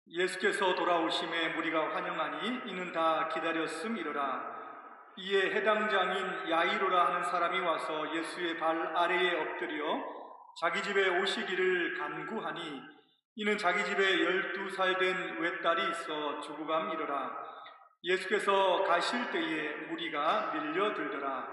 예수께서 돌아오심에 무리가 환영하니 이는 다 기다렸음이로라. 이에 해당장인 야이로라 하는 사람이 와서 예수의 발 아래에 엎드려 자기 집에 오시기를 간구하니 이는 자기 집에 12살 된 외딸이 있어 죽어감이로라. 예수께서 가실 때에 무리가 밀려들더라.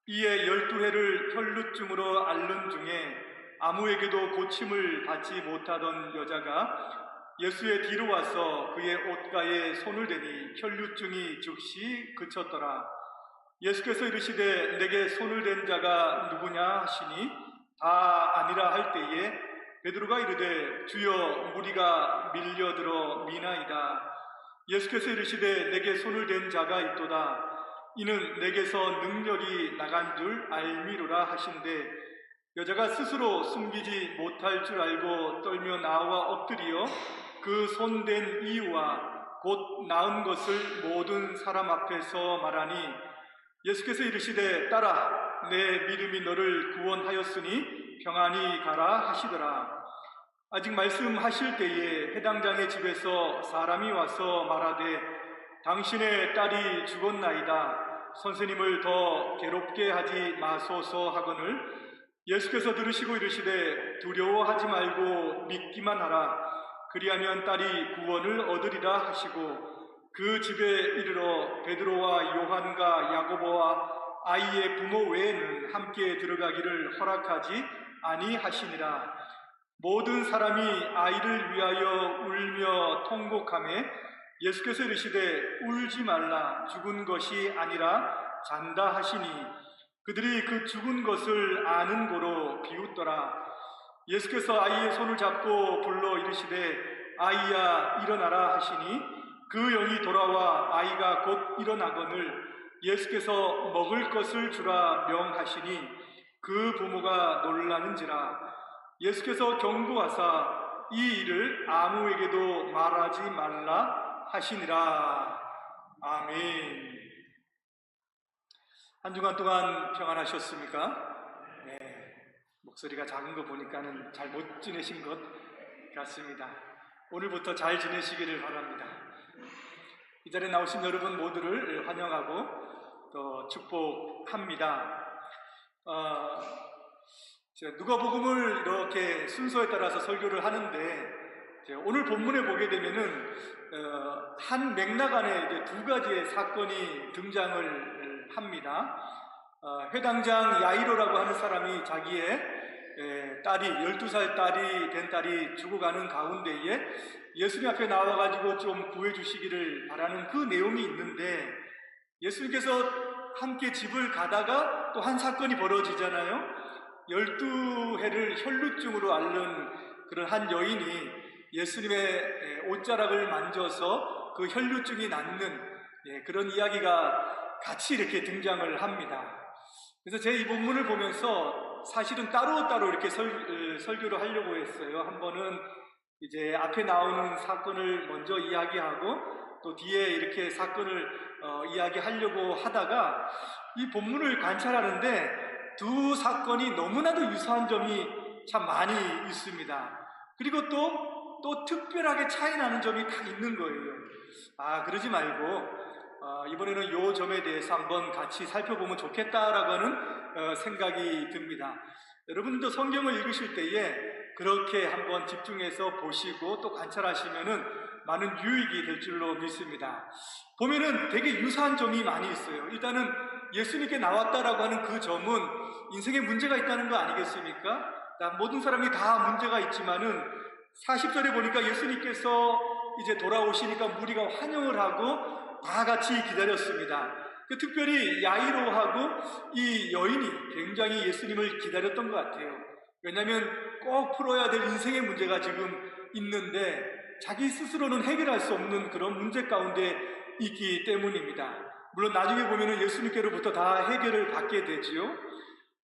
이에 12해를 혈루증으로 앓는 중에 아무에게도 고침을 받지 못하던 여자가 예수의 뒤로 와서 그의 옷가에 손을 대니 혈루증이 즉시 그쳤더라. 예수께서 이르시되 내게 손을 댄 자가 누구냐 하시니 다 아니라 할 때에 베드로가 이르되 주여 무리가 밀려들어 미나이다. 예수께서 이르시되 내게 손을 댄 자가 있도다. 이는 내게서 능력이 나간 줄 알미로라 하신대 여자가 스스로 숨기지 못할 줄 알고 떨며 나와 엎드려 그 손댄 이유와 곧 나은 것을 모든 사람 앞에서 말하니 예수께서 이르시되 딸아 내 믿음이 너를 구원하였으니 평안히 가라 하시더라. 아직 말씀하실 때에 해당장의 집에서 사람이 와서 말하되 당신의 딸이 죽었나이다. 선생님을 더 괴롭게 하지 마소서 하거늘 예수께서 들으시고 이르시되 두려워하지 말고 믿기만 하라. 그리하면 딸이 구원을 얻으리라 하시고 그 집에 이르러 베드로와 요한과 야고보와 아이의 부모 외에는 함께 들어가기를 허락하지 아니하시니라. 모든 사람이 아이를 위하여 울며 통곡하며 예수께서 이르시되 울지 말라. 죽은 것이 아니라 잔다 하시니 그들이 그 죽은 것을 아는 고로 비웃더라. 예수께서 아이의 손을 잡고 불러 이르시되 아이야 일어나라 하시니 그 영이 돌아와 아이가 곧 일어나거늘 예수께서 먹을 것을 주라 명하시니 그 부모가 놀라는지라. 예수께서 경고하사 이 일을 아무에게도 말하지 말라 하시니라. 아멘. 한 주간 동안 평안하셨습니까? 네, 목소리가 작은 거 보니까는 잘 못 지내신 것 같습니다. 오늘부터 잘 지내시기를 바랍니다. 이 자리에 나오신 여러분 모두를 환영하고 또 축복합니다. 누가복음을 이렇게 순서에 따라서 설교를 하는데 오늘 본문에 보게 되면은 한 맥락 안에 이제 두 가지의 사건이 등장을 합니다. 회당장 야이로라고 하는 사람이 자기의 딸이 12살 딸이 된 딸이 죽어가는 가운데에 예수님 앞에 나와가지고 좀 구해주시기를 바라는 그 내용이 있는데 예수님께서 함께 집을 가다가 또 한 사건이 벌어지잖아요. 12해를 혈루증으로 앓는 그런 한 여인이 예수님의 옷자락을 만져서 그 혈루증이 낫는 그런 이야기가 같이 이렇게 등장을 합니다. 그래서 제 이 본문을 보면서 사실은 따로따로 이렇게 설교를 하려고 했어요. 한 번은 이제 앞에 나오는 사건을 먼저 이야기하고 또 뒤에 이렇게 사건을 이야기하려고 하다가 이 본문을 관찰하는데 두 사건이 너무나도 유사한 점이 참 많이 있습니다. 그리고 또 특별하게 차이 나는 점이 딱 있는 거예요. 그러지 말고 이번에는 요 점에 대해서 한번 같이 살펴보면 좋겠다라고 하는 생각이 듭니다. 여러분도 성경을 읽으실 때에 그렇게 한번 집중해서 보시고 또 관찰하시면은 많은 유익이 될 줄로 믿습니다. 보면은 되게 유사한 점이 많이 있어요. 일단은 예수님께 나왔다라고 하는 그 점은 인생에 문제가 있다는 거 아니겠습니까? 모든 사람이 다 문제가 있지만은 40절에 보니까 예수님께서 이제 돌아오시니까 무리가 환영을 하고 다 같이 기다렸습니다. 특별히 야이로하고 이 여인이 굉장히 예수님을 기다렸던 것 같아요. 왜냐하면 꼭 풀어야 될 인생의 문제가 지금 있는데 자기 스스로는 해결할 수 없는 그런 문제 가운데 있기 때문입니다. 물론 나중에 보면은 예수님께로부터 다 해결을 받게 되지요.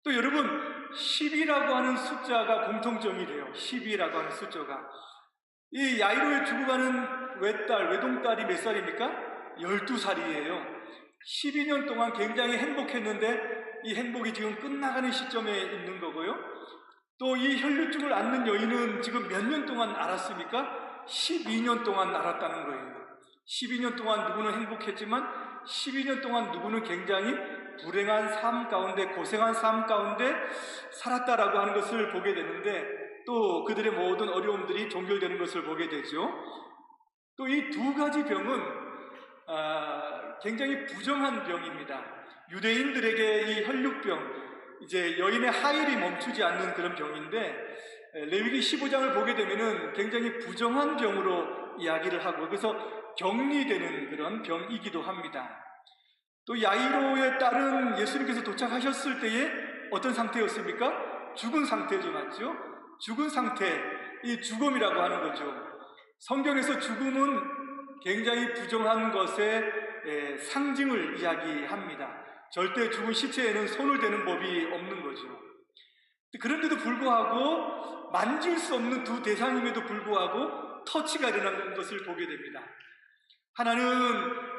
또 여러분 10이라고 하는 숫자가 공통점이 돼요. 10이라고 하는 숫자가 이 야이로의 죽어가는 외동딸이 몇 살입니까? 12살이에요. 12년 동안 굉장히 행복했는데 이 행복이 지금 끝나가는 시점에 있는 거고요. 또 이 혈루증을 앓는 여인은 지금 몇 년 동안 앓았습니까? 12년 동안 날았다는 거예요. 12년 동안 누구는 행복했지만 12년 동안 누구는 굉장히 불행한 삶 가운데, 고생한 삶 가운데 살았다라고 하는 것을 보게 되는데, 또 그들의 모든 어려움들이 종결되는 것을 보게 되죠. 또 이 두 가지 병은 굉장히 부정한 병입니다. 유대인들에게 이 혈육병, 이제 여인의 하일이 멈추지 않는 그런 병인데, 레위기 15장을 보게 되면은 굉장히 부정한 병으로 이야기를 하고, 그래서 격리되는 그런 병이기도 합니다. 또 야이로의 딸은 예수님께서 도착하셨을 때에 어떤 상태였습니까? 죽은 상태죠, 맞죠? 죽은 상태, 이 죽음이라고 하는 거죠. 성경에서 죽음은 굉장히 부정한 것의 상징을 이야기합니다. 절대 죽은 시체에는 손을 대는 법이 없는 거죠. 그런데도 불구하고 만질 수 없는 두 대상임에도 불구하고 터치가 일어나는 것을 보게 됩니다. 하나는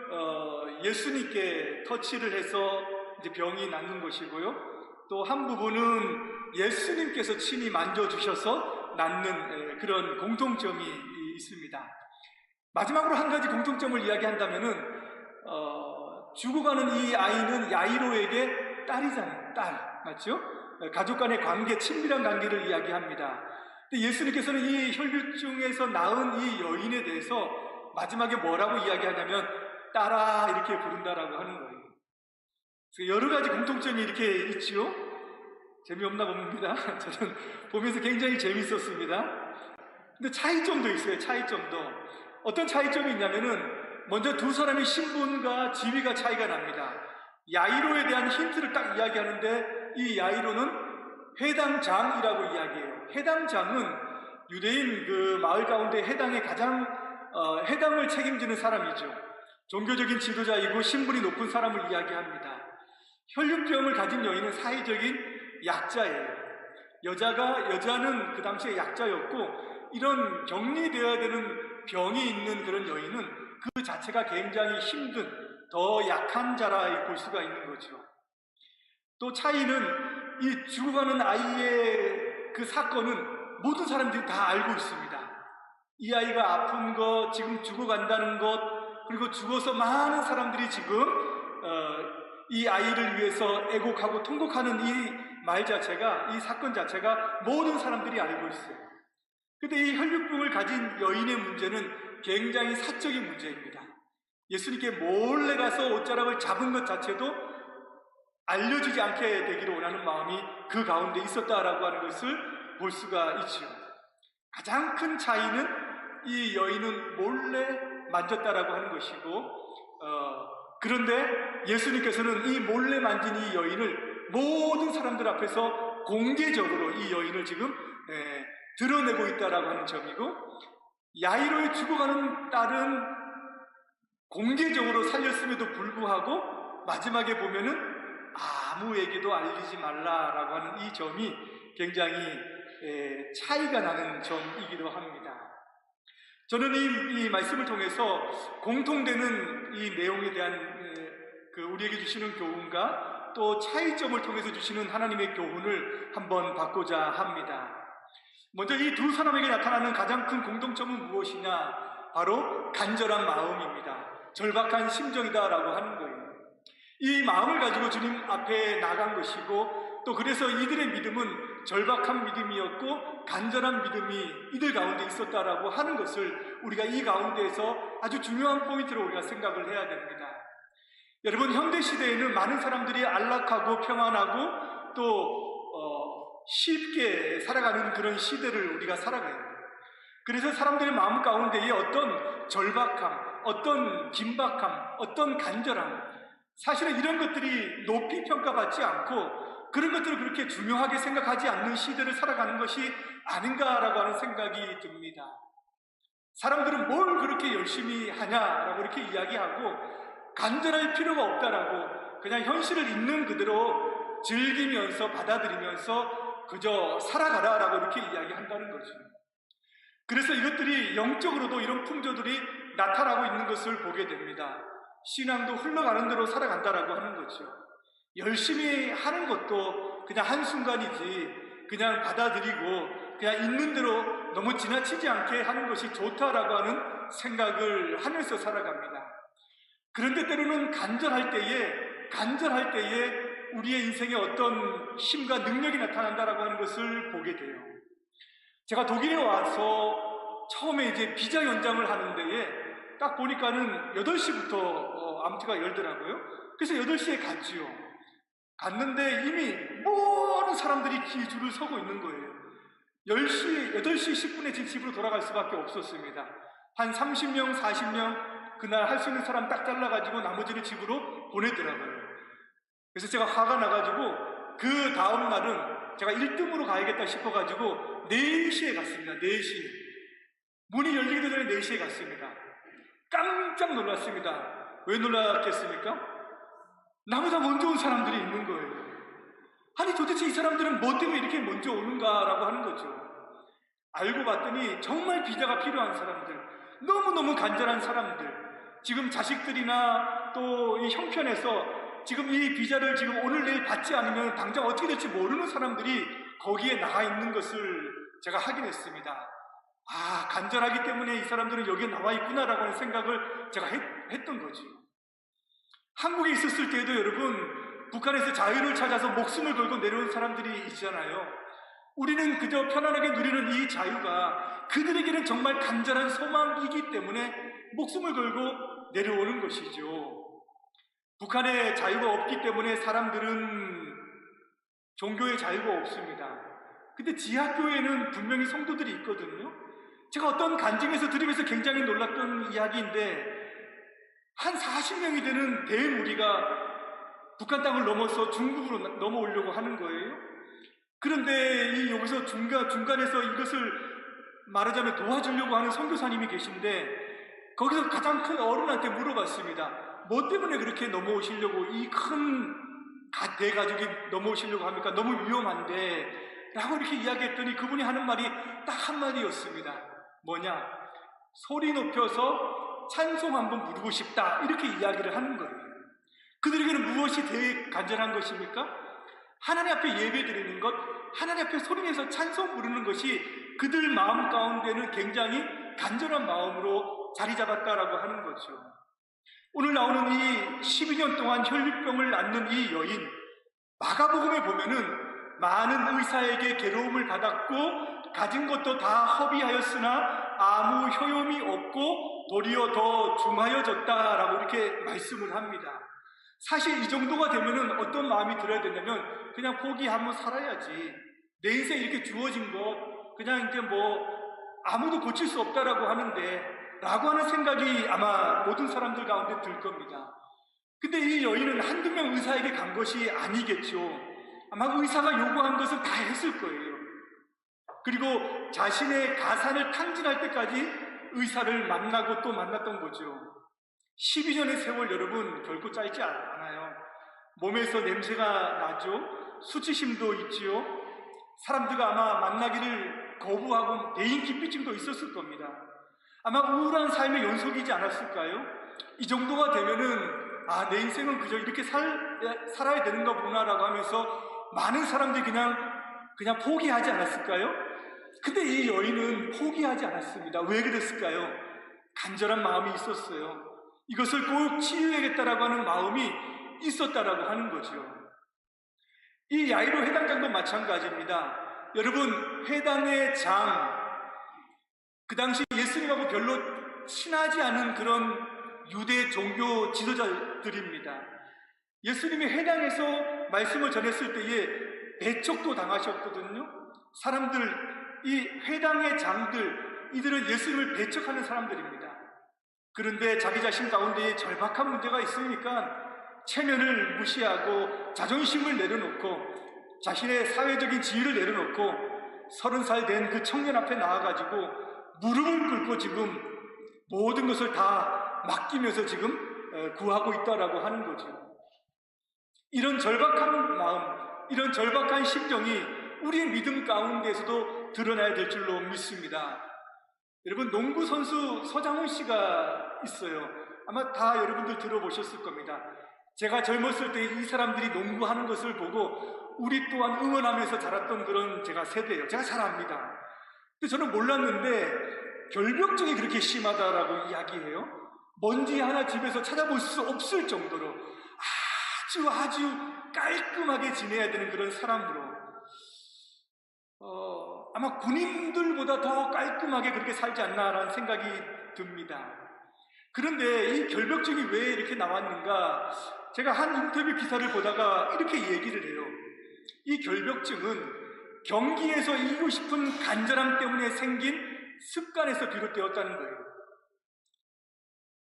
예수님께 터치를 해서 이제 병이 낫는 것이고요. 또 한 부분은 예수님께서 친히 만져주셔서 낫는 그런 공통점이 있습니다. 마지막으로 한 가지 공통점을 이야기한다면은 죽어가는 이 아이는 야이로에게 딸이잖아요. 딸, 맞죠? 가족 간의 관계, 친밀한 관계를 이야기합니다. 근데 예수님께서는 이 혈류증에서 낳은 이 여인에 대해서 마지막에 뭐라고 이야기하냐면 딸아 이렇게 부른다라고 하는 거예요. 여러 가지 공통점이 이렇게 있지요. 재미없나 봅니다. 저는 보면서 굉장히 재밌었습니다. 근데 차이점도 있어요. 차이점도. 어떤 차이점이 있냐면은 먼저 두 사람의 신분과 지위가 차이가 납니다. 야이로에 대한 힌트를 딱 이야기하는데, 이 야이로는 회당장이라고 이야기해요. 회당장은 유대인 그 마을 가운데 해당의 가장 해당을 책임지는 사람이죠. 종교적인 지도자이고 신분이 높은 사람을 이야기합니다. 혈육병을 가진 여인은 사회적인 약자예요. 여자는 그 당시에 약자였고, 이런 격리되어야 되는 병이 있는 그런 여인은 그 자체가 굉장히 힘든, 더 약한 자라 볼 수가 있는 거죠. 또 차이는 이 죽어가는 아이의 그 사건은 모든 사람들이 다 알고 있습니다. 이 아이가 아픈 것, 지금 죽어간다는 것, 그리고 죽어서 많은 사람들이 지금 이 아이를 위해서 애곡하고 통곡하는 이 말 자체가, 이 사건 자체가 모든 사람들이 알고 있어요. 근데 이 혈육병을 가진 여인의 문제는 굉장히 사적인 문제입니다. 예수님께 몰래 가서 옷자락을 잡은 것 자체도 알려주지 않게 되기를 원하는 마음이 그 가운데 있었다라고 하는 것을 볼 수가 있죠. 가장 큰 차이는 이 여인은 몰래 만졌다라고 하는 것이고, 그런데 예수님께서는 이 몰래 만진 이 여인을 모든 사람들 앞에서 공개적으로 이 여인을 지금 드러내고 있다라고 하는 점이고, 야이로의 죽어가는 딸은 공개적으로 살렸음에도 불구하고 마지막에 보면은 아무에게도 알리지 말라라고 하는 이 점이 굉장히 차이가 나는 점이기도 합니다. 저는 이 말씀을 통해서 공통되는 이 내용에 대한 우리에게 주시는 교훈과 또 차이점을 통해서 주시는 하나님의 교훈을 한번 받고자 합니다. 먼저 이 두 사람에게 나타나는 가장 큰 공통점은 무엇이냐? 바로 간절한 마음입니다. 절박한 심정이다라고 하는 거예요. 이 마음을 가지고 주님 앞에 나간 것이고, 또 그래서 이들의 믿음은 절박한 믿음이었고 간절한 믿음이 이들 가운데 있었다라고 하는 것을 우리가 이 가운데에서 아주 중요한 포인트로 우리가 생각을 해야 됩니다. 여러분, 현대 시대에는 많은 사람들이 안락하고 평안하고 또 쉽게 살아가는 그런 시대를 우리가 살아가요. 그래서 사람들의 마음 가운데에 어떤 절박함, 어떤 긴박함, 어떤 간절함, 사실은 이런 것들이 높이 평가받지 않고 그런 것들을 그렇게 중요하게 생각하지 않는 시대를 살아가는 것이 아닌가라고 하는 생각이 듭니다. 사람들은 뭘 그렇게 열심히 하냐라고 이렇게 이야기하고 간절할 필요가 없다라고 그냥 현실을 있는 그대로 즐기면서 받아들이면서 그저 살아가라라고 이렇게 이야기한다는 거죠. 그래서 이것들이 영적으로도 이런 풍조들이 나타나고 있는 것을 보게 됩니다. 신앙도 흘러가는 대로 살아간다라고 하는 거죠. 열심히 하는 것도 그냥 한순간이지, 그냥 받아들이고 그냥 있는 대로 너무 지나치지 않게 하는 것이 좋다라고 하는 생각을 하면서 살아갑니다. 그런데 때로는 간절할 때에 우리의 인생에 어떤 힘과 능력이 나타난다라고 하는 것을 보게 돼요. 제가 독일에 와서 처음에 이제 비자 연장을 하는 데에 딱 보니까는 8시부터 암트가 열더라고요. 그래서 8시에 갔지요. 갔는데 이미 모든 사람들이 줄을 서고 있는 거예요. 8시 10분에 제 집으로 돌아갈 수밖에 없었습니다. 한 30명, 40명 그날 할 수 있는 사람 딱 잘라가지고 나머지를 집으로 보내더라고요. 그래서 제가 화가 나가지고 그 다음 날은 제가 1등으로 가야겠다 싶어가지고 4시에 갔습니다. 4시에. 문이 열리기도 전에 4시에 갔습니다. 깜짝 놀랐습니다. 왜 놀랐겠습니까? 나보다 먼저 온 사람들이 있는 거예요. 아니 도대체 이 사람들은 뭐 때문에 이렇게 먼저 오는가라고 하는 거죠. 알고 봤더니 정말 비자가 필요한 사람들, 너무너무 간절한 사람들, 지금 자식들이나 또 이 형편에서 지금 이 비자를 지금 오늘 내일 받지 않으면 당장 어떻게 될지 모르는 사람들이 거기에 나와 있는 것을 제가 확인했습니다. 아, 간절하기 때문에 이 사람들은 여기에 나와 있구나라고 하는 생각을 제가 했던 거죠. 한국에 있었을 때에도 여러분, 북한에서 자유를 찾아서 목숨을 걸고 내려온 사람들이 있잖아요. 우리는 그저 편안하게 누리는 이 자유가 그들에게는 정말 간절한 소망이기 때문에 목숨을 걸고 내려오는 것이죠. 북한에 자유가 없기 때문에 사람들은 종교의 자유가 없습니다. 근데 지하교회는 분명히 성도들이 있거든요. 제가 어떤 간증에서 들으면서 굉장히 놀랐던 이야기인데, 한 40명이 되는 대무리가 북한 땅을 넘어서 중국으로 넘어오려고 하는 거예요. 그런데 여기서 중간에서 이것을 말하자면 도와주려고 하는 선교사님이 계신데, 거기서 가장 큰 어른한테 물어봤습니다. 뭐 때문에 그렇게 넘어오시려고, 이 큰 대가족이 넘어오시려고 합니까? 너무 위험한데 라고 이렇게 이야기했더니 그분이 하는 말이 딱 한마디였습니다. 뭐냐? 소리 높여서 찬송 한번 부르고 싶다, 이렇게 이야기를 하는 거예요. 그들에게는 무엇이 되게 간절한 것입니까? 하나님 앞에 예배 드리는 것, 하나님 앞에 소리내서 찬송 부르는 것이 그들 마음 가운데는 굉장히 간절한 마음으로 자리 잡았다라고 하는 거죠. 오늘 나오는 이 12년 동안 혈류병을 앓는 이 여인, 마가복음에 보면은 많은 의사에게 괴로움을 받았고 가진 것도 다 허비하였으나 아무 효용이 없고 도리어 더 중하여졌다라고 이렇게 말씀을 합니다. 사실 이 정도가 되면은 어떤 마음이 들어야 되냐면, 그냥 포기하면 살아야지, 내 인생 이렇게 주어진 것 그냥 이제 뭐 아무도 고칠 수 없다라고 하는데 라고 하는 생각이 아마 모든 사람들 가운데 들 겁니다. 근데 이 여인은 한두 명 의사에게 간 것이 아니겠죠. 아마 의사가 요구한 것을 다 했을 거예요. 그리고 자신의 가산을 탕진할 때까지 의사를 만나고 또 만났던 거죠. 12년의 세월 여러분 결코 짧지 않아요. 몸에서 냄새가 나죠. 수치심도 있지요. 사람들과 아마 만나기를 거부하고 대인 기피증도 있었을 겁니다. 아마 우울한 삶의 연속이지 않았을까요? 이 정도가 되면은 내 인생은 그저 이렇게 살아야 되는가 보나라고 하면서 많은 사람들이 그냥 포기하지 않았을까요? 근데 이 여인은 포기하지 않았습니다. 왜 그랬을까요? 간절한 마음이 있었어요. 이것을 꼭 치유해야겠다라고 하는 마음이 있었다라고 하는 거죠. 이 야이로 회당장도 마찬가지입니다. 여러분, 회당의 장, 그 당시 예수님하고 별로 친하지 않은 그런 유대 종교 지도자들입니다. 예수님이 회당에서 말씀을 전했을 때에 배척도 당하셨거든요. 사람들, 이 회당의 장들, 이들은 예수님을 배척하는 사람들입니다. 그런데 자기 자신 가운데 절박한 문제가 있으니까 체면을 무시하고 자존심을 내려놓고 자신의 사회적인 지위를 내려놓고 30살 된 그 청년 앞에 나와가지고 무릎을 꿇고 지금 모든 것을 다 맡기면서 지금 구하고 있다라고 하는 거죠. 이런 절박한 마음, 이런 절박한 심정이 우리의 믿음 가운데에서도 드러나야 될 줄로 믿습니다. 여러분, 농구 선수 서장훈 씨가 있어요. 아마 다 여러분들 들어보셨을 겁니다. 제가 젊었을 때 이 사람들이 농구하는 것을 보고 우리 또한 응원하면서 자랐던 그런 제가 세대예요. 제가 잘 압니다. 근데 저는 몰랐는데 결벽증이 그렇게 심하다라고 이야기해요. 먼지 하나 집에서 찾아볼 수 없을 정도로 아주 깔끔하게 지내야 되는 그런 사람으로, 아마 군인들보다 더 깔끔하게 그렇게 살지 않나라는 생각이 듭니다. 그런데 이 결벽증이 왜 이렇게 나왔는가? 제가 한 인터뷰 기사를 보다가 이렇게 얘기를 해요. 이 결벽증은 경기에서 이기고 싶은 간절함 때문에 생긴 습관에서 비롯되었다는 거예요.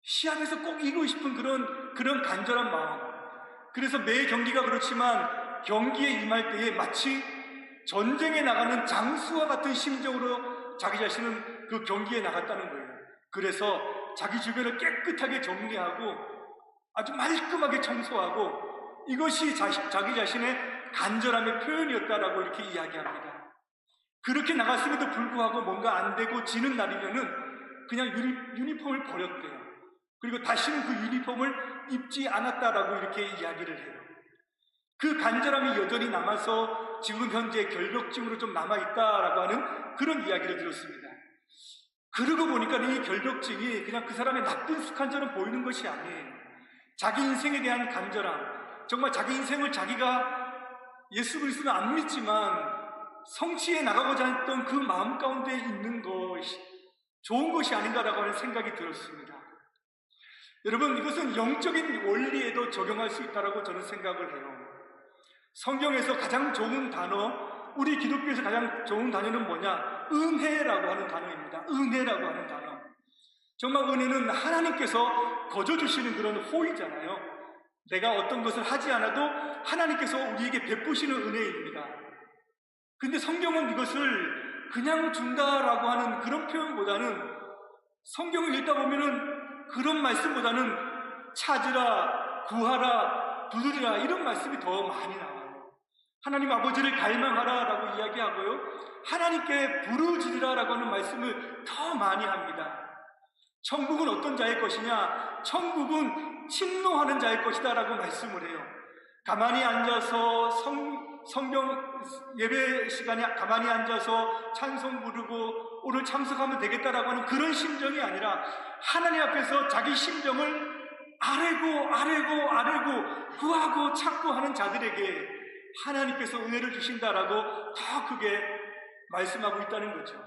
시합에서 꼭 이기고 싶은 그런 간절한 마음. 그래서 매 경기가 그렇지만 경기에 임할 때에 마치 전쟁에 나가는 장수와 같은 심정으로 자기 자신은 그 경기에 나갔다는 거예요. 그래서 자기 주변을 깨끗하게 정리하고 아주 말끔하게 청소하고 이것이 자기 자신의 간절함의 표현이었다라고 이렇게 이야기합니다. 그렇게 나갔음에도 불구하고 뭔가 안 되고 지는 날이면은 그냥 유니폼을 버렸대요. 그리고 다시는 그 유니폼을 입지 않았다라고 이렇게 이야기를 해요. 그 간절함이 여전히 남아서 지금 현재 결벽증으로 좀 남아있다라고 하는 그런 이야기를 들었습니다. 그러고 보니까 이 결벽증이 그냥 그 사람의 나쁜 습관처럼 보이는 것이 아니에요. 자기 인생에 대한 간절함, 정말 자기 인생을 자기가 예수 그리스도는 안 믿지만 성취해 나가고자 했던 그 마음 가운데 있는 것이 좋은 것이 아닌가라고 하는 생각이 들었습니다. 여러분, 이것은 영적인 원리에도 적용할 수 있다고 저는 생각을 해요. 성경에서 가장 좋은 단어, 우리 기독교에서 가장 좋은 단어는 뭐냐? 은혜라고 하는 단어입니다. 은혜라고 하는 단어. 정말 은혜는 하나님께서 거저주시는 그런 호의잖아요. 내가 어떤 것을 하지 않아도 하나님께서 우리에게 베푸시는 은혜입니다. 근데 성경은 이것을 그냥 준다라고 하는 그런 표현보다는, 성경을 읽다 보면은 그런 말씀보다는 찾으라, 구하라, 두드리라 이런 말씀이 더 많이 나와요. 하나님 아버지를 갈망하라라고 이야기하고요, 하나님께 부르짖으라라고 하는 말씀을 더 많이 합니다. 천국은 어떤 자의 것이냐? 천국은 침노하는 자의 것이다라고 말씀을 해요. 가만히 앉아서 성경 예배 시간에 가만히 앉아서 찬송 부르고 오늘 참석하면 되겠다라고 하는 그런 심정이 아니라 하나님 앞에서 자기 심정을 아뢰고 구하고 찾고 하는 자들에게 하나님께서 은혜를 주신다라고 더 크게 말씀하고 있다는 거죠.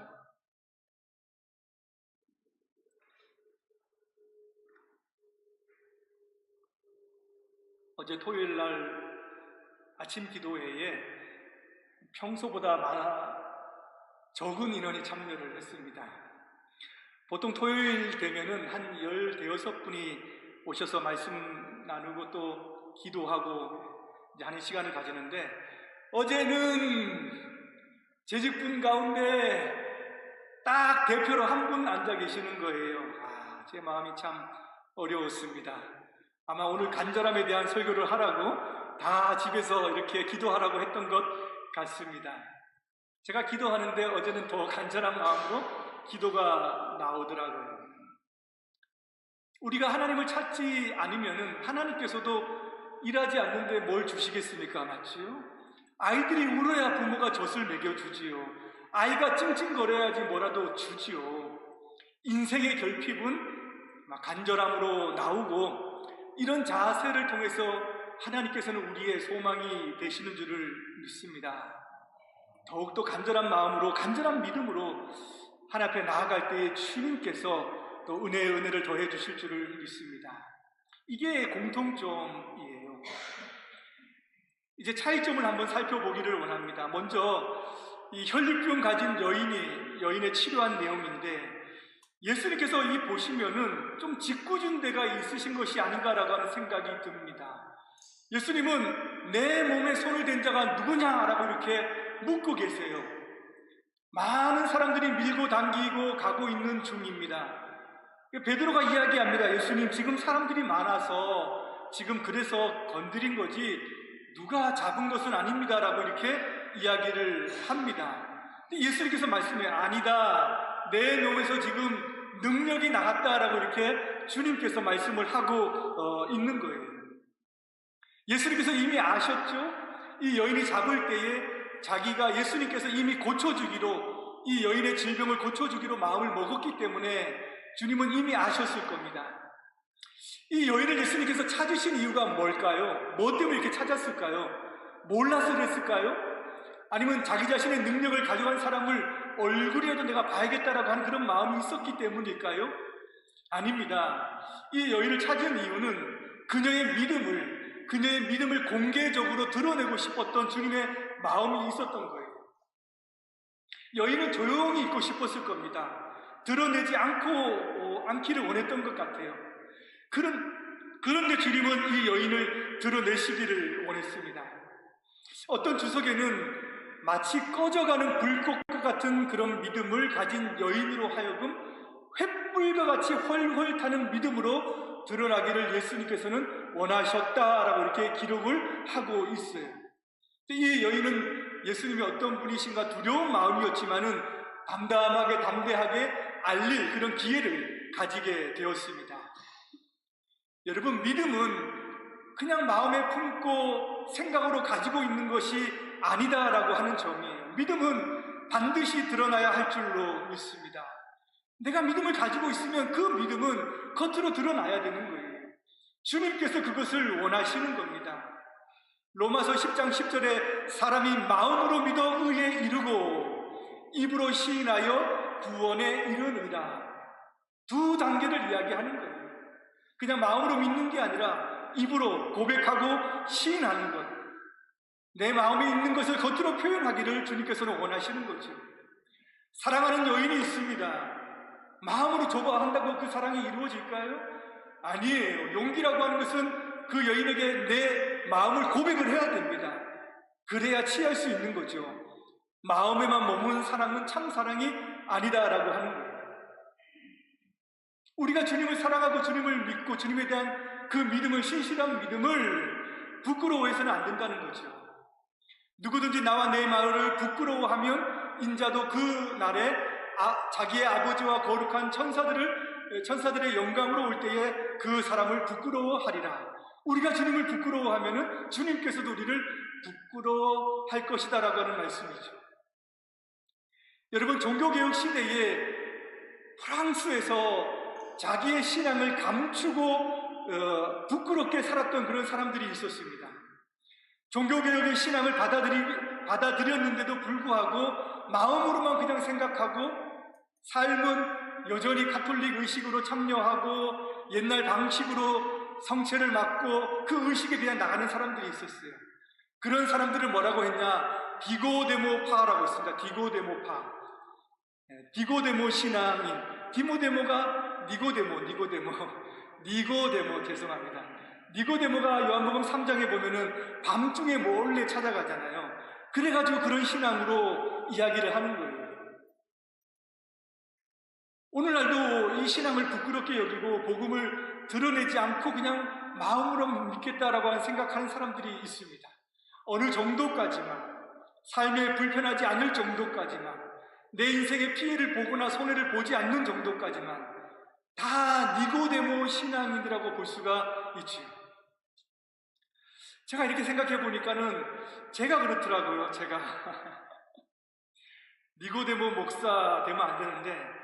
어제 토요일 날 아침 기도회에 평소보다 적은 인원이 참여를 했습니다. 보통 토요일 되면은 한 15분이 오셔서 말씀 나누고 또 기도하고 이제 하는 시간을 가지는데, 어제는 재직분 가운데 딱 대표로 한 분 앉아 계시는 거예요. 제 마음이 참 어려웠습니다. 아마 오늘 간절함에 대한 설교를 하라고 다 집에서 이렇게 기도하라고 했던 것 같습니다. 제가 기도하는데 어제는 더 간절한 마음으로 기도가 나오더라고요. 우리가 하나님을 찾지 않으면 하나님께서도 일하지 않는데 뭘 주시겠습니까? 맞지요? 아이들이 울어야 부모가 젖을 먹여주지요. 아이가 찡찡거려야지 뭐라도 주지요. 인생의 결핍은 간절함으로 나오고, 이런 자세를 통해서 하나님께서는 우리의 소망이 되시는 줄을 믿습니다. 더욱더 간절한 마음으로, 간절한 믿음으로 하나님 앞에 나아갈 때 주님께서 또 은혜를 더해 주실 줄을 믿습니다. 이게 공통점이에요. 이제 차이점을 한번 살펴보기를 원합니다. 먼저 이 혈류병 가진 여인의 치료한 내용인데, 예수님께서 이 보시면은 좀 짓궂은 데가 있으신 것이 아닌가라고 하는 생각이 듭니다. 예수님은 내 몸에 손을 댄 자가 누구냐라고 이렇게 묻고 계세요. 많은 사람들이 밀고 당기고 가고 있는 중입니다. 베드로가 이야기합니다. 예수님, 지금 사람들이 많아서 지금 그래서 건드린 거지 누가 잡은 것은 아닙니다라고 이렇게 이야기를 합니다. 예수님께서 말씀해요. 아니다, 내 몸에서 지금 능력이 나갔다라고 이렇게 주님께서 말씀을 하고 있는 거예요. 예수님께서 이미 아셨죠? 이 여인이 잡을 때에 자기가 예수님께서 이미 고쳐주기로 이 여인의 질병을 고쳐주기로 마음을 먹었기 때문에 주님은 이미 아셨을 겁니다. 이 여인을 예수님께서 찾으신 이유가 뭘까요? 뭐 때문에 이렇게 찾았을까요? 몰라서 그랬을까요? 아니면 자기 자신의 능력을 가져간 사람을 얼굴이라도 내가 봐야겠다라고 하는 그런 마음이 있었기 때문일까요? 아닙니다. 이 여인을 찾은 이유는 그녀의 믿음을 공개적으로 드러내고 싶었던 주님의 마음이 있었던 거예요. 여인은 조용히 있고 싶었을 겁니다. 드러내지 않기를 원했던 것 같아요. 그런데 주님은 이 여인을 드러내시기를 원했습니다. 어떤 주석에는 마치 꺼져가는 불꽃과 같은 그런 믿음을 가진 여인으로 하여금 횃불과 같이 훨훨 타는 믿음으로 드러나기를 예수님께서는 원하셨다라고 이렇게 기록을 하고 있어요. 이 여인은 예수님이 어떤 분이신가 두려운 마음이었지만은 담대하게 알릴 그런 기회를 가지게 되었습니다. 여러분, 믿음은 그냥 마음에 품고 생각으로 가지고 있는 것이 아니다라고 하는 점이에요. 믿음은 반드시 드러나야 할 줄로 믿습니다. 내가 믿음을 가지고 있으면 그 믿음은 겉으로 드러나야 되는 거예요. 주님께서 그것을 원하시는 겁니다. 로마서 10장 10절에 사람이 마음으로 믿어 의에 이르고 입으로 시인하여 구원에 이르느니라. 두 단계를 이야기하는 거예요. 그냥 마음으로 믿는 게 아니라 입으로 고백하고 시인하는 것. 내 마음에 있는 것을 겉으로 표현하기를 주님께서는 원하시는 거죠. 사랑하는 여인이 있습니다. 마음으로 좋아한다고 그 사랑이 이루어질까요? 아니에요. 용기라고 하는 것은 그 여인에게 내 마음을 고백을 해야 됩니다. 그래야 취할 수 있는 거죠. 마음에만 머무는 사랑은 참 사랑이 아니다라고 하는 거예요. 우리가 주님을 사랑하고 주님을 믿고 주님에 대한 그 믿음을, 신실한 믿음을 부끄러워해서는 안 된다는 거죠. 누구든지 나와 내 말을 부끄러워하면 인자도 그 날에 자기의 아버지와 거룩한 천사들의 영광으로 올 때에 그 사람을 부끄러워하리라. 우리가 주님을 부끄러워하면은 주님께서도 우리를 부끄러워할 것이다라고 하는 말씀이죠. 여러분, 종교개혁 시대에 프랑스에서 자기의 신앙을 감추고 부끄럽게 살았던 그런 사람들이 있었습니다. 종교개혁의 신앙을 받아들였는데도 불구하고 마음으로만 그냥 생각하고 삶은 여전히 가톨릭 의식으로 참여하고 옛날 방식으로 성체를 맡고 그 의식에 그냥 나가는 사람들이 있었어요. 그런 사람들을 뭐라고 했냐? 디고데모파라고 했습니다. 디고데모파. 디고데모 신앙인. 디모데모가 니고데모 죄송합니다. 니고데모가 요한복음 3장에 보면은 밤중에 몰래 찾아가잖아요. 그래가지고 그런 신앙으로 이야기를 하는 거예요. 오늘날도 이 신앙을 부끄럽게 여기고 복음을 드러내지 않고 그냥 마음으로 믿겠다라고 생각하는 사람들이 있습니다. 어느 정도까지만, 삶에 불편하지 않을 정도까지만, 내 인생의 피해를 보거나 손해를 보지 않는 정도까지만 다 니고데모 신앙인이라고 볼 수가 있죠. 제가 이렇게 생각해 보니까는 제가 그렇더라고요. 제가 니고데모 목사 되면 안 되는데,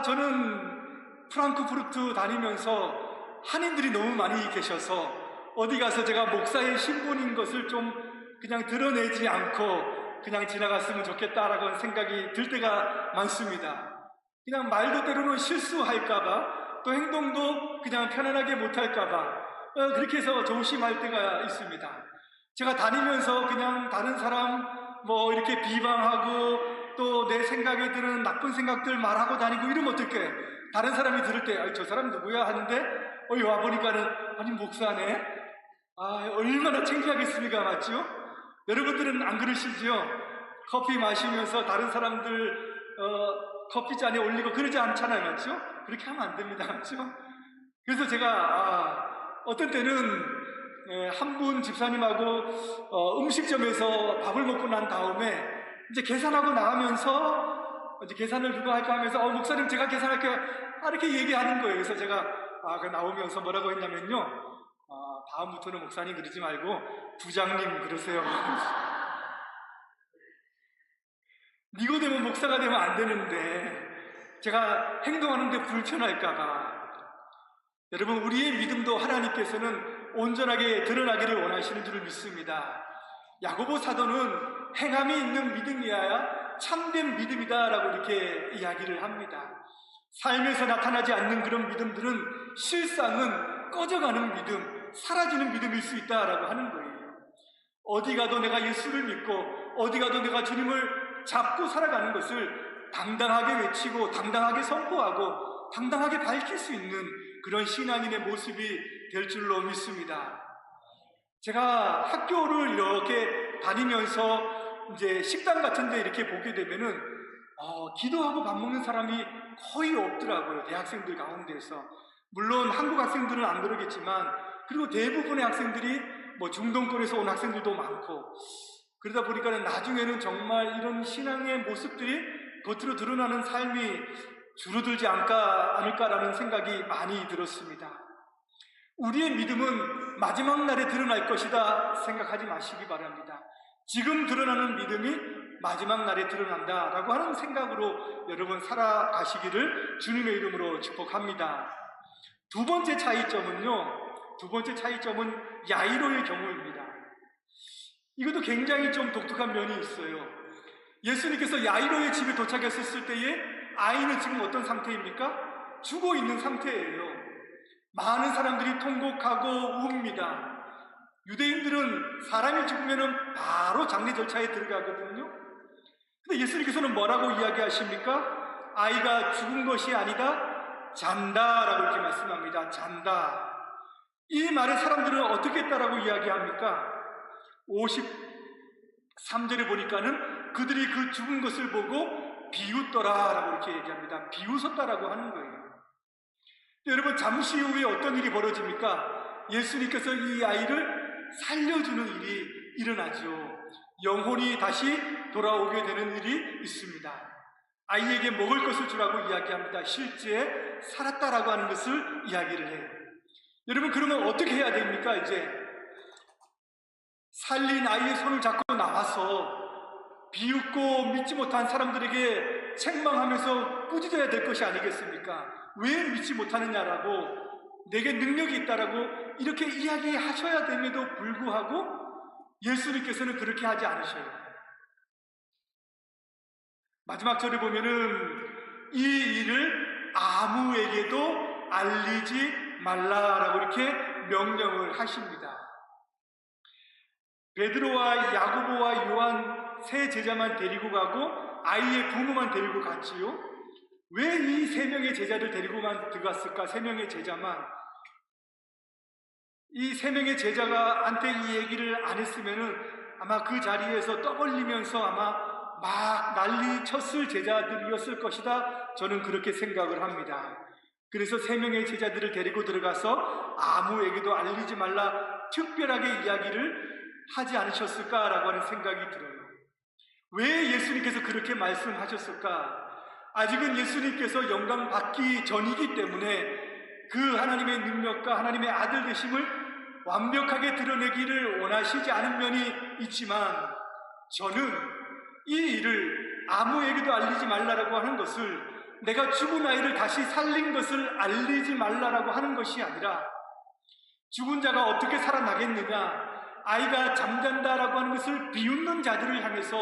저는 프랑크푸르트 다니면서 한인들이 너무 많이 계셔서 어디 가서 제가 목사의 신분인 것을 좀 그냥 드러내지 않고 그냥 지나갔으면 좋겠다라고 생각이 들 때가 많습니다. 그냥 말도 때로는 실수할까봐, 또 행동도 그냥 편안하게 못할까봐 그렇게 해서 조심할 때가 있습니다. 제가 다니면서 그냥 다른 사람 이렇게 비방하고 또 내 생각에 드는 나쁜 생각들 말하고 다니고 이러면 어떡해? 다른 사람이 들을 때 저 사람 누구야? 하는데 와보니까는 아니 목사네? 얼마나 창피하겠습니까? 맞죠? 여러분들은 안 그러시죠? 커피 마시면서 다른 사람들 커피잔에 올리고 그러지 않잖아요. 맞죠? 그렇게 하면 안 됩니다. 맞죠? 그래서 제가 어떤 때는 한 분 집사님하고 음식점에서 밥을 먹고 난 다음에 이제 계산하고 나가면서 이제 계산을 누가 할까 하면서 목사님 제가 계산할게요. 이렇게 얘기하는 거예요. 그래서 제가 나오면서 뭐라고 했냐면요. 다음부터는 목사님 그러지 말고 부장님 그러세요. 니고데모 목사가 되면 안 되는데 제가 행동하는데 불편할까봐. 여러분, 우리의 믿음도 하나님께서는 온전하게 드러나기를 원하시는 줄을 믿습니다. 야고보 사도는 행함이 있는 믿음이어야 참된 믿음이다라고 이렇게 이야기를 합니다. 삶에서 나타나지 않는 그런 믿음들은 실상은 꺼져가는 믿음, 사라지는 믿음일 수 있다라고 하는 거예요. 어디 가도 내가 예수를 믿고 어디 가도 내가 주님을 잡고 살아가는 것을 당당하게 외치고 당당하게 선포하고 당당하게 밝힐 수 있는 그런 신앙인의 모습이 될 줄로 믿습니다. 제가 학교를 이렇게 다니면서 이제 식당 같은 데 이렇게 보게 되면은 기도하고 밥 먹는 사람이 거의 없더라고요. 대학생들 가운데서. 물론 한국 학생들은 안 그러겠지만, 그리고 대부분의 학생들이 중동권에서 온 학생들도 많고, 그러다 보니까 나중에는 정말 이런 신앙의 모습들이 겉으로 드러나는 삶이 줄어들지 않을까라는 생각이 많이 들었습니다. 우리의 믿음은 마지막 날에 드러날 것이다 생각하지 마시기 바랍니다. 지금 드러나는 믿음이 마지막 날에 드러난다라고 하는 생각으로 여러분 살아가시기를 주님의 이름으로 축복합니다. 두 번째 차이점은 야이로의 경우입니다. 이것도 굉장히 좀 독특한 면이 있어요. 예수님께서 야이로의 집에 도착했을 때에 아이는 지금 어떤 상태입니까? 죽어 있는 상태예요. 많은 사람들이 통곡하고 웁니다. 유대인들은 사람이 죽으면 바로 장례 절차에 들어가거든요. 근데 예수님께서는 뭐라고 이야기하십니까? 아이가 죽은 것이 아니다, 잔다라고 이렇게 말씀합니다. 잔다. 이 말에 사람들은 어떻게 했다라고 이야기합니까? 53절에 보니까는 그들이 그 죽은 것을 보고 비웃더라라고 이렇게 얘기합니다. 비웃었다라고 하는 거예요. 여러분, 잠시 후에 어떤 일이 벌어집니까? 예수님께서 이 아이를 살려주는 일이 일어나죠. 영혼이 다시 돌아오게 되는 일이 있습니다. 아이에게 먹을 것을 주라고 이야기합니다. 실제 살았다라고 하는 것을 이야기를 해요. 여러분, 그러면 어떻게 해야 됩니까? 이제 살린 아이의 손을 잡고 나와서 비웃고 믿지 못한 사람들에게 책망하면서 꾸짖어야 될 것이 아니겠습니까? 왜 믿지 못하느냐라고, 내게 능력이 있다라고 이렇게 이야기하셔야 됨에도 불구하고 예수님께서는 그렇게 하지 않으셔요. 마지막 절에 보면은 이 일을 아무에게도 알리지 말라라고 이렇게 명령을 하십니다. 베드로와 야고보와 요한 세 제자만 데리고 가고 아이의 부모만 데리고 갔지요. 왜 이 세 명의 제자를 데리고만 들어갔을까? 세 명의 제자만. 이 세 명의 제자가한테 이 얘기를 안 했으면은 아마 그 자리에서 떠벌리면서 아마 막 난리 쳤을 제자들이었을 것이다. 저는 그렇게 생각을 합니다. 그래서 세 명의 제자들을 데리고 들어가서 아무에게도 알리지 말라 특별하게 이야기를 하지 않으셨을까라고 하는 생각이 들어요. 왜 예수님께서 그렇게 말씀하셨을까? 아직은 예수님께서 영광 받기 전이기 때문에 그 하나님의 능력과 하나님의 아들 되심을 완벽하게 드러내기를 원하시지 않은 면이 있지만, 저는 이 일을 아무에게도 알리지 말라라고 하는 것을, 내가 죽은 아이를 다시 살린 것을 알리지 말라라고 하는 것이 아니라, 죽은 자가 어떻게 살아나겠느냐, 아이가 잠잔다라고 하는 것을 비웃는 자들을 향해서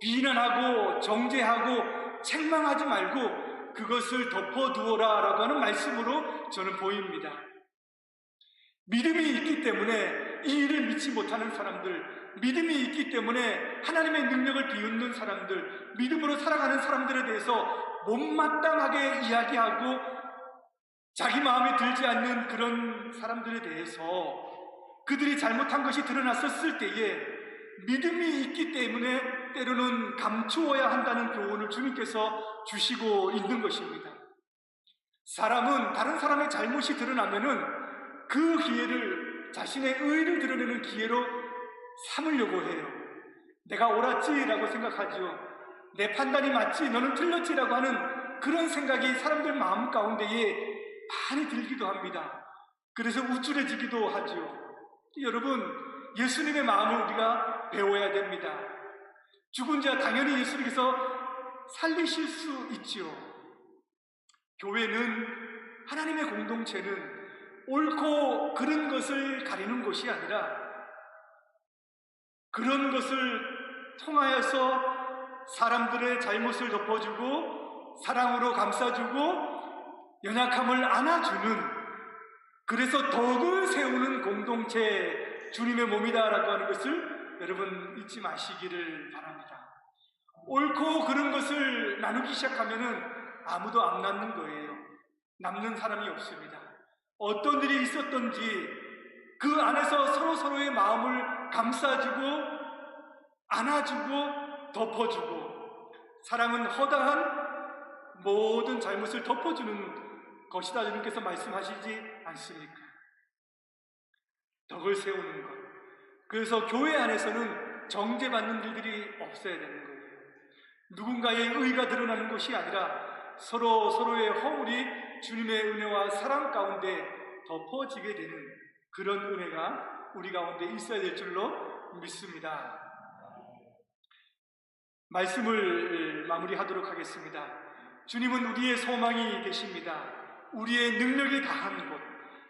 비난하고 정죄하고 책망하지 말고 그것을 덮어두어라 라고 하는 말씀으로 저는 보입니다. 믿음이 있기 때문에 이 일을 믿지 못하는 사람들, 믿음이 있기 때문에 하나님의 능력을 비웃는 사람들, 믿음으로 살아가는 사람들에 대해서 못마땅하게 이야기하고 자기 마음에 들지 않는 그런 사람들에 대해서 그들이 잘못한 것이 드러났었을 때에 믿음이 있기 때문에 때로는 감추어야 한다는 교훈을 주님께서 주시고 있는 것입니다. 사람은 다른 사람의 잘못이 드러나면은 그 기회를 자신의 의를 드러내는 기회로 삼으려고 해요. 내가 옳았지라고 생각하죠. 내 판단이 맞지, 너는 틀렸지라고 하는 그런 생각이 사람들 마음 가운데에 많이 들기도 합니다. 그래서 우쭐해지기도 하죠. 여러분, 예수님의 마음을 우리가 배워야 됩니다. 죽은 자 당연히 예수님께서 살리실 수 있지요. 교회는, 하나님의 공동체는 옳고 그른 것을 가리는 곳이 아니라 그런 것을 통하여서 사람들의 잘못을 덮어주고 사랑으로 감싸주고 연약함을 안아주는, 그래서 덕을 세우는 공동체, 주님의 몸이다라고 하는 것을 여러분 잊지 마시기를 바랍니다. 옳고 그른 것을 나누기 시작하면은 아무도 안 남는 거예요. 남는 사람이 없습니다. 어떤 일이 있었던지 그 안에서 서로서로의 마음을 감싸주고 안아주고 덮어주고, 사랑은 허다한 모든 잘못을 덮어주는 것이다 주님께서 말씀하시지 않습니까? 덕을 세우는 것. 그래서 교회 안에서는 정죄받는 일들이 없어야 되는 거예요. 누군가의 의가 드러나는 것이 아니라 서로의 허물이 주님의 은혜와 사랑 가운데 덮어지게 되는 그런 은혜가 우리 가운데 있어야 될 줄로 믿습니다. 말씀을 마무리하도록 하겠습니다. 주님은 우리의 소망이 되십니다. 우리의 능력이 다한 곳.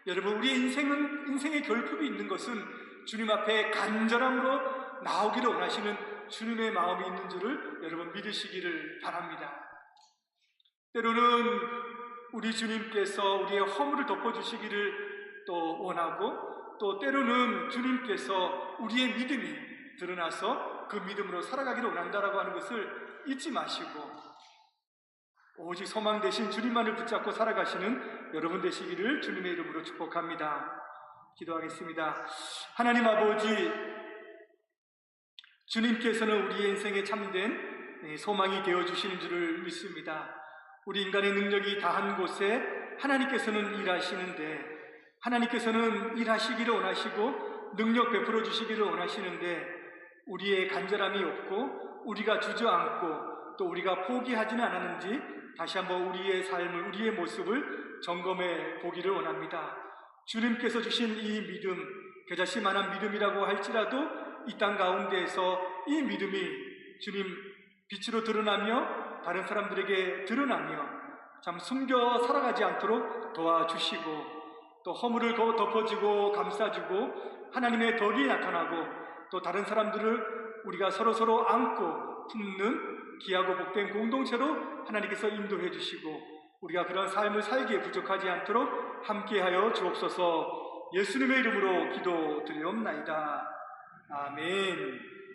여러분, 우리의 인생의 결핍이 있는 것은 주님 앞에 간절함으로 나오기를 원하시는 주님의 마음이 있는 줄을 여러분 믿으시기를 바랍니다. 때로는 우리 주님께서 우리의 허물을 덮어주시기를 또 원하고, 또 때로는 주님께서 우리의 믿음이 드러나서 그 믿음으로 살아가기를 원한다라고 하는 것을 잊지 마시고 오직 소망 되신 주님만을 붙잡고 살아가시는 여러분 되시기를 주님의 이름으로 축복합니다. 기도하겠습니다. 하나님 아버지, 주님께서는 우리의 인생에 참된 소망이 되어주시는 줄을 믿습니다. 우리 인간의 능력이 다한 곳에 하나님께서는 일하시는데, 하나님께서는 일하시기를 원하시고 능력 베풀어 주시기를 원하시는데, 우리의 간절함이 없고 우리가 주저앉고 또 우리가 포기하지는 않았는지 다시 한번 우리의 삶을, 우리의 모습을 점검해 보기를 원합니다. 주님께서 주신 이 믿음, 겨자씨만한 믿음이라고 할지라도 이 땅 가운데에서 이 믿음이 주님 빛으로 드러나며 다른 사람들에게 드러나며 참 숨겨 살아가지 않도록 도와주시고, 또 허물을 덮어주고 감싸주고 하나님의 덕이 나타나고, 또 다른 사람들을 우리가 서로 안고 품는 귀하고 복된 공동체로 하나님께서 인도해 주시고, 우리가 그런 삶을 살기에 부족하지 않도록 함께하여 주옵소서. 예수님의 이름으로 기도드리옵나이다. 아멘.